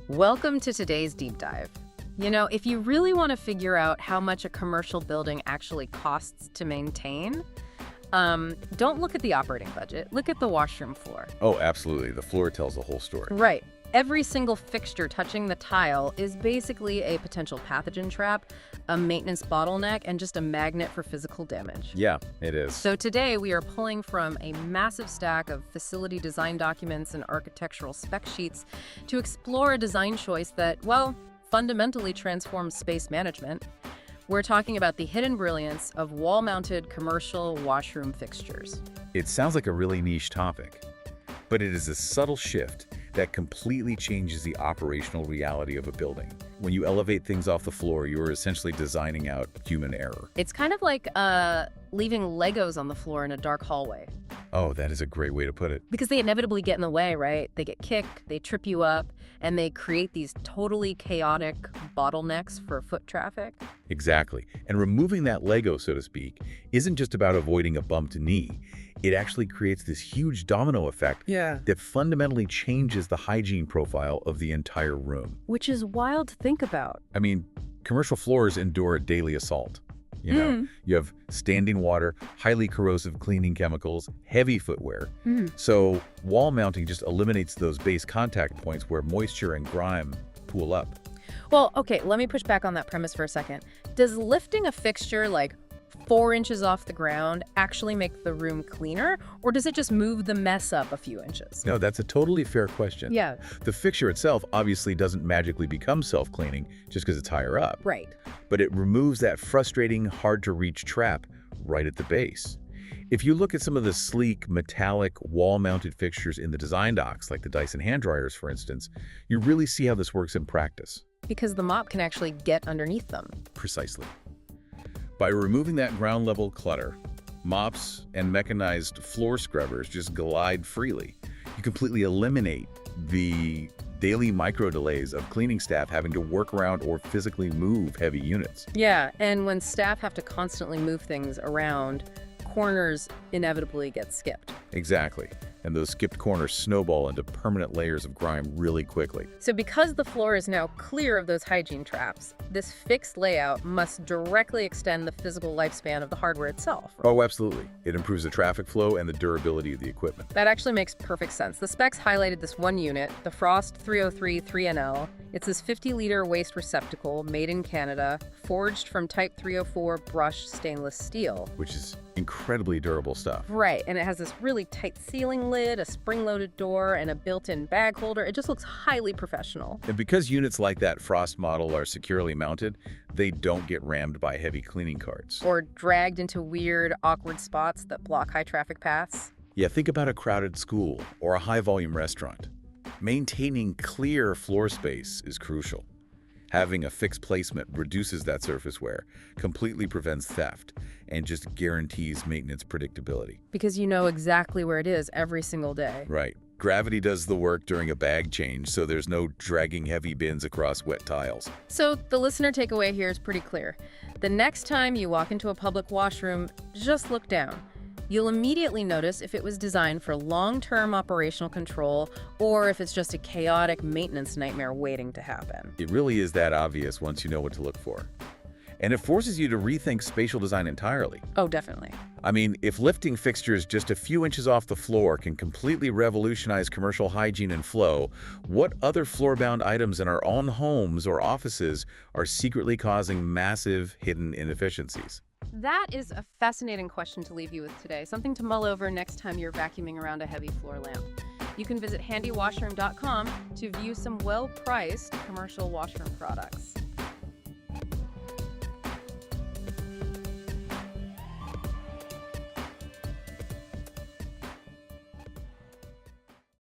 Welcome to today's deep dive. You know, if you really want to figure out how much a commercial building actually costs to maintain, don't look at the operating budget. Look at the washroom floor. Oh, absolutely. The floor tells the whole story. Right. Every single fixture touching the tile is basically a potential pathogen trap, a maintenance bottleneck, and just a magnet for physical damage. Yeah, it is. So today we are pulling from a massive stack of facility design documents and architectural spec sheets to explore a design choice that, well, fundamentally transforms space management. We're talking about the hidden brilliance of wall-mounted commercial washroom fixtures. It sounds like a really niche topic, but it is a subtle shift that completely changes the operational reality of a building. When you elevate things off the floor, you're essentially designing out human error. It's kind of like leaving Legos on the floor in a dark hallway. Oh, that is a great way to put it. Because they inevitably get in the way, right? They get kicked, they trip you up, and they create these totally chaotic bottlenecks for foot traffic. Exactly. And removing that Lego, so to speak, isn't just about avoiding a bumped knee. It actually creates this huge domino effect that fundamentally changes the hygiene profile of the entire room. Which is wild to think about. I mean, commercial floors endure a daily assault. You know, you have standing water, highly corrosive cleaning chemicals, heavy footwear. So wall mounting just eliminates those base contact points where moisture and grime pool up. Well, okay, let me push back on that premise for a second. Does lifting a fixture like 4 inches off the ground actually make the room cleaner, or does it just move the mess up a few inches? No, that's a totally fair question. Yeah. The fixture itself obviously doesn't magically become self-cleaning just because it's higher up. Right. But it removes that frustrating, hard-to-reach trap right at the base. If you look at some of the sleek, metallic, wall-mounted fixtures in the design docs, like the Dyson hand dryers, for instance, you really see how this works in practice. Because the mop can actually get underneath them. Precisely. By removing that ground-level clutter, mops and mechanized floor scrubbers just glide freely. You completely eliminate the daily micro delays of cleaning staff having to work around or physically move heavy units. Yeah, and when staff have to constantly move things around, corners inevitably get skipped. Exactly. And those skipped corners snowball into permanent layers of grime really quickly. So because the floor is now clear of those hygiene traps, this fixed layout must directly extend the physical lifespan of the hardware itself. Oh, absolutely. It improves the traffic flow and the durability of the equipment. That actually makes perfect sense. The specs highlighted this one unit, the Frost 303 3NL. It's this 50-liter waste receptacle made in Canada, forged from Type 304 brushed stainless steel. Which is incredibly durable stuff. Right, and it has this really tight ceiling lid, a spring-loaded door, and a built-in bag holder. It just looks highly professional. And because units like that Frost model are securely mounted, they don't get rammed by heavy cleaning carts. Or dragged into weird, awkward spots that block high-traffic paths. Yeah, think about a crowded school or a high-volume restaurant. Maintaining clear floor space is crucial. Having a fixed placement reduces that surface wear, completely prevents theft, and just guarantees maintenance predictability. Because you know exactly where it is every single day. Right. Gravity does the work during a bag change, so there's no dragging heavy bins across wet tiles. So the listener takeaway here is pretty clear. The next time you walk into a public washroom, just look down. You'll immediately notice if it was designed for long-term operational control or if it's just a chaotic maintenance nightmare waiting to happen. It really is that obvious once you know what to look for. And it forces you to rethink spatial design entirely. Oh, definitely. I mean, if lifting fixtures just a few inches off the floor can completely revolutionize commercial hygiene and flow, what other floor-bound items in our own homes or offices are secretly causing massive hidden inefficiencies? That is a fascinating question to leave you with today, something to mull over next time you're vacuuming around a heavy floor lamp. You can visit handywashroom.com to view some well-priced commercial washroom products.